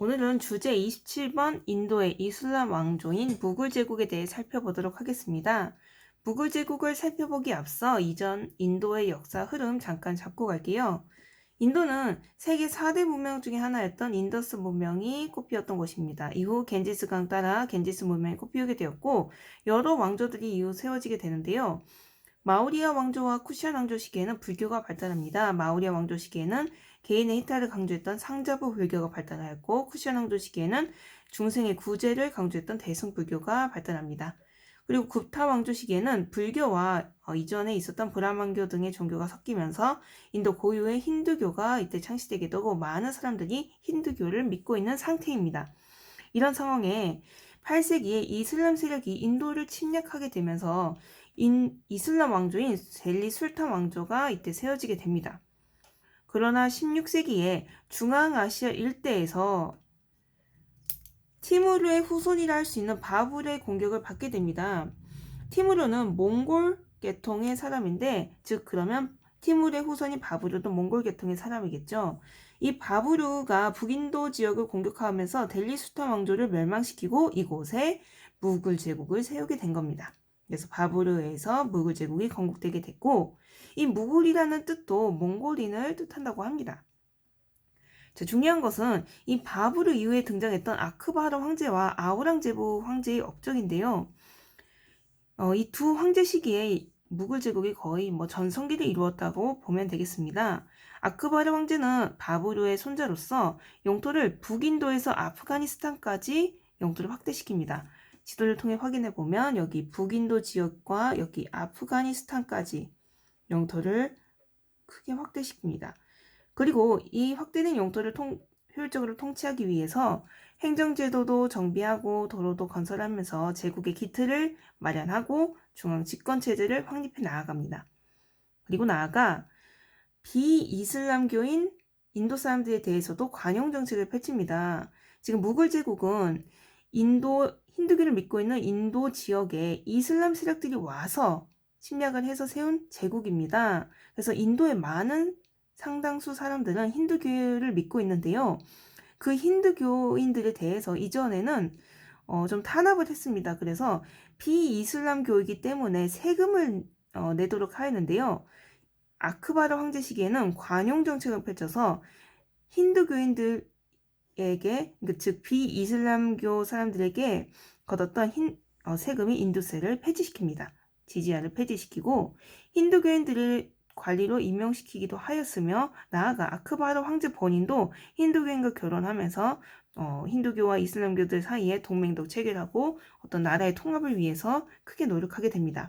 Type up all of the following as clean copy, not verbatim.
오늘은 주제 27번 인도의 이슬람 왕조인 무굴 제국에 대해 살펴보도록 하겠습니다. 무굴 제국을 살펴보기 앞서 이전 인도의 역사 흐름 잠깐 잡고 갈게요. 인도는 세계 4대 문명 중에 하나였던 인더스 문명이 꽃피웠던 곳입니다. 이후 겐지스강 따라 겐지스 문명이 꽃피우게 되었고 여러 왕조들이 이후 세워지게 되는데요. 마우리아 왕조와 쿠시안 왕조 시기에는 불교가 발달합니다. 마우리아 왕조 시기에는 개인의 희타를 강조했던 상자부 불교가 발달하였고 쿠시안 왕조 시기에는 중생의 구제를 강조했던 대승불교가 발달합니다. 그리고 굽타 왕조 시기에는 불교와 이전에 있었던 브라만교 등의 종교가 섞이면서 인도 고유의 힌두교가 이때 창시되게 되고 많은 사람들이 힌두교를 믿고 있는 상태입니다. 이런 상황에 8세기에 이슬람 세력이 인도를 침략하게 되면서 이슬람 왕조인 델리 술탄 왕조가 이때 세워지게 됩니다. 그러나 16세기에 중앙아시아 일대에서 티무르의 후손이라 할 수 있는 바불의 공격을 받게 됩니다. 티무르는 몽골 계통의 사람인데, 즉 그러면 티무르의 후손인 바부르도 몽골 계통의 사람이겠죠. 이 바부르가 북인도 지역을 공격하면서 델리 술탄 왕조를 멸망시키고 이곳에 무굴 제국을 세우게 된 겁니다. 그래서 바부르에서 무굴 제국이 건국되게 됐고, 이 무굴이라는 뜻도 몽골인을 뜻한다고 합니다. 자, 중요한 것은 이 바부르 이후에 등장했던 아크바르 황제와 아우랑제부 황제의 업적인데요. 이 두 황제 시기에 무굴 제국이 거의 전성기를 이루었다고 보면 되겠습니다. 아크바르 황제는 바부르의 손자로서 영토를 북인도에서 아프가니스탄까지 영토를 확대시킵니다. 지도를 통해 확인해 보면 여기 북인도 지역과 여기 아프가니스탄까지 영토를 크게 확대시킵니다. 그리고 이 확대된 영토를 효율적으로 통치하기 위해서 행정제도도 정비하고 도로도 건설하면서 제국의 기틀을 마련하고 중앙 집권체제를 확립해 나아갑니다. 그리고 나아가 비이슬람교인 인도 사람들에 대해서도 관용 정책을 펼칩니다. 지금 무굴 제국은 힌두교를 믿고 있는 인도 지역에 이슬람 세력들이 와서 침략을 해서 세운 제국입니다. 그래서 인도의 많은 상당수 사람들은 힌두교를 믿고 있는데요. 그 힌두교인들에 대해서 이전에는 좀 탄압을 했습니다. 그래서 비이슬람교이기 때문에 세금을 내도록 하였는데요. 아크바르 황제 시기에는 관용 정책을 펼쳐서 힌두교인들에게, 즉 비이슬람교 사람들에게 걷었던 세금인 인두세를 폐지시킵니다. 지지야를 폐지시키고 힌두교인들을 관리로 임명시키기도 하였으며 나아가 아크바르 황제 본인도 힌두교인과 결혼하면서 힌두교와 이슬람교들 사이에 동맹도 체결하고 어떤 나라의 통합을 위해서 크게 노력하게 됩니다.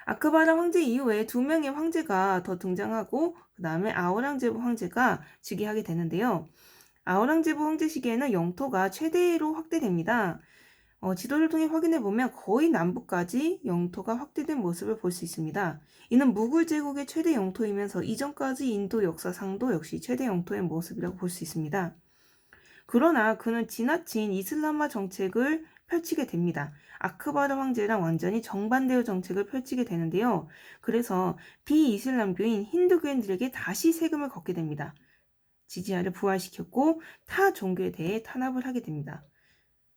아크바르 황제 이후에 두 명의 황제가 더 등장하고 그 다음에 아우랑제부 황제가 즉위하게 되는데요. 아우랑제부 황제 시기에는 영토가 최대로 확대됩니다. 지도를 통해 확인해 보면 거의 남부까지 영토가 확대된 모습을 볼 수 있습니다. 이는 무굴 제국의 최대 영토이면서 이전까지 인도 역사상도 역시 최대 영토의 모습이라고 볼 수 있습니다. 그러나 그는 지나친 이슬람화 정책을 펼치게 됩니다. 아크바르 황제랑 완전히 정반대의 정책을 펼치게 되는데요. 그래서 비이슬람교인 힌두교인들에게 다시 세금을 걷게 됩니다. 지지야를 부활시켰고 타 종교에 대해 탄압을 하게 됩니다.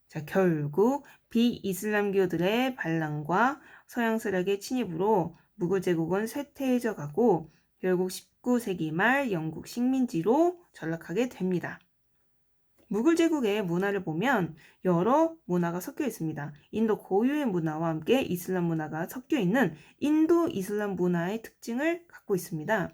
자, 결국 비이슬람교들의 반란과 서양 세력의 침입으로 무굴 제국은 쇠퇴해져 가고 결국 19세기 말 영국 식민지로 전락하게 됩니다. 무굴 제국의 문화를 보면 여러 문화가 섞여 있습니다. 인도 고유의 문화와 함께 이슬람 문화가 섞여 있는 인도 이슬람 문화의 특징을 갖고 있습니다.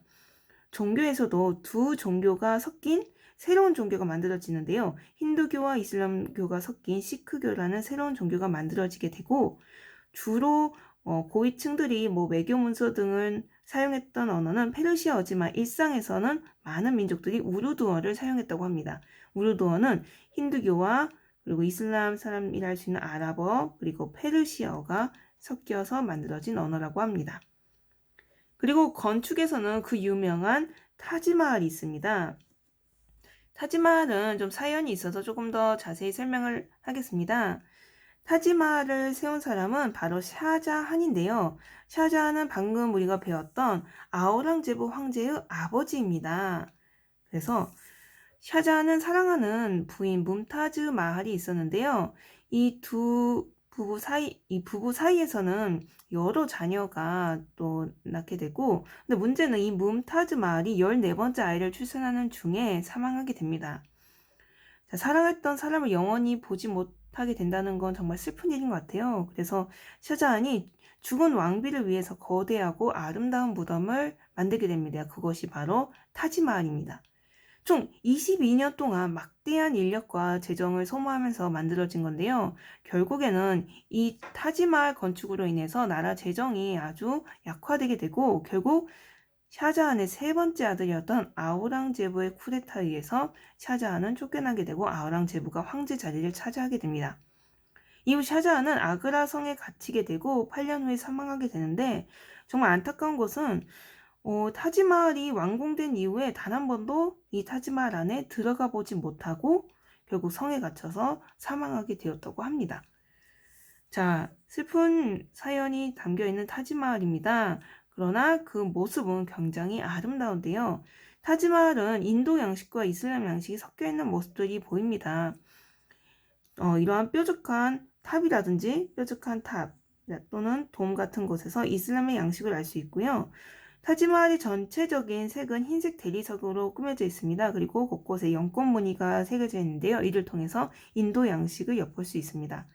종교에서도 두 종교가 섞인 새로운 종교가 만들어지는데요. 힌두교와 이슬람교가 섞인 시크교라는 새로운 종교가 만들어지게 되고 주로 고위층들이 외교 문서 등을 사용했던 언어는 페르시아어지만 일상에서는 많은 민족들이 우르두어를 사용했다고 합니다. 우르두어는 힌두교와 그리고 이슬람 사람이라 할 수 있는 아랍어 그리고 페르시아어가 섞여서 만들어진 언어라고 합니다. 그리고 건축에서는 그 유명한 타지마할이 있습니다. 타지마할은 좀 사연이 있어서 조금 더 자세히 설명을 하겠습니다. 타지마할을 세운 사람은 바로 샤자한인데요. 샤자한은 방금 우리가 배웠던 아우랑제부 황제의 아버지입니다. 그래서 샤자한은 사랑하는 부인 뭄타즈 마할이 있었는데요. 이 부부 사이에서는 여러 자녀가 또 낳게 되고, 근데 문제는 이 뭄타즈 마할이 14번째 아이를 출산하는 중에 사망하게 됩니다. 자, 사랑했던 사람을 영원히 보지 못하게 된다는 건 정말 슬픈 일인 것 같아요. 그래서 샤자한이 죽은 왕비를 위해서 거대하고 아름다운 무덤을 만들게 됩니다. 그것이 바로 타지마할입니다. 총 22년 동안 막대한 인력과 재정을 소모하면서 만들어진 건데요. 결국에는 이 타지마할 건축으로 인해서 나라 재정이 아주 약화되게 되고 결국 샤자한의 세 번째 아들이었던 아우랑제부의 쿠데타에 의해서 샤자한은 쫓겨나게 되고 아우랑제부가 황제 자리를 차지하게 됩니다. 이후 샤자한은 아그라 성에 갇히게 되고 8년 후에 사망하게 되는데 정말 안타까운 것은 타지마할이 완공된 이후에 단 한 번도 이 타지마할 안에 들어가 보지 못하고 결국 성에 갇혀서 사망하게 되었다고 합니다. 자, 슬픈 사연이 담겨있는 타지마할입니다. 그러나 그 모습은 굉장히 아름다운데요. 타지마할은 인도 양식과 이슬람 양식이 섞여있는 모습들이 보입니다. 이러한 뾰족한 탑이라든지 뾰족한 탑 또는 돔 같은 곳에서 이슬람의 양식을 알 수 있고요. 타지마할의 전체적인 색은 흰색 대리석으로 꾸며져 있습니다. 그리고 곳곳에 연꽃 무늬가 새겨져 있는데요. 이를 통해서 인도 양식을 엿볼 수 있습니다.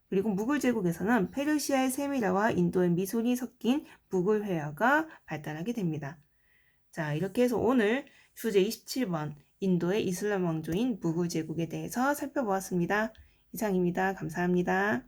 그리고 무굴 제국에서는 페르시아의 세미라와 인도의 미술이 섞인 무굴 회화가 발달하게 됩니다. 자, 이렇게 해서 오늘 주제 27번 인도의 이슬람 왕조인 무굴 제국에 대해서 살펴보았습니다. 이상입니다. 감사합니다.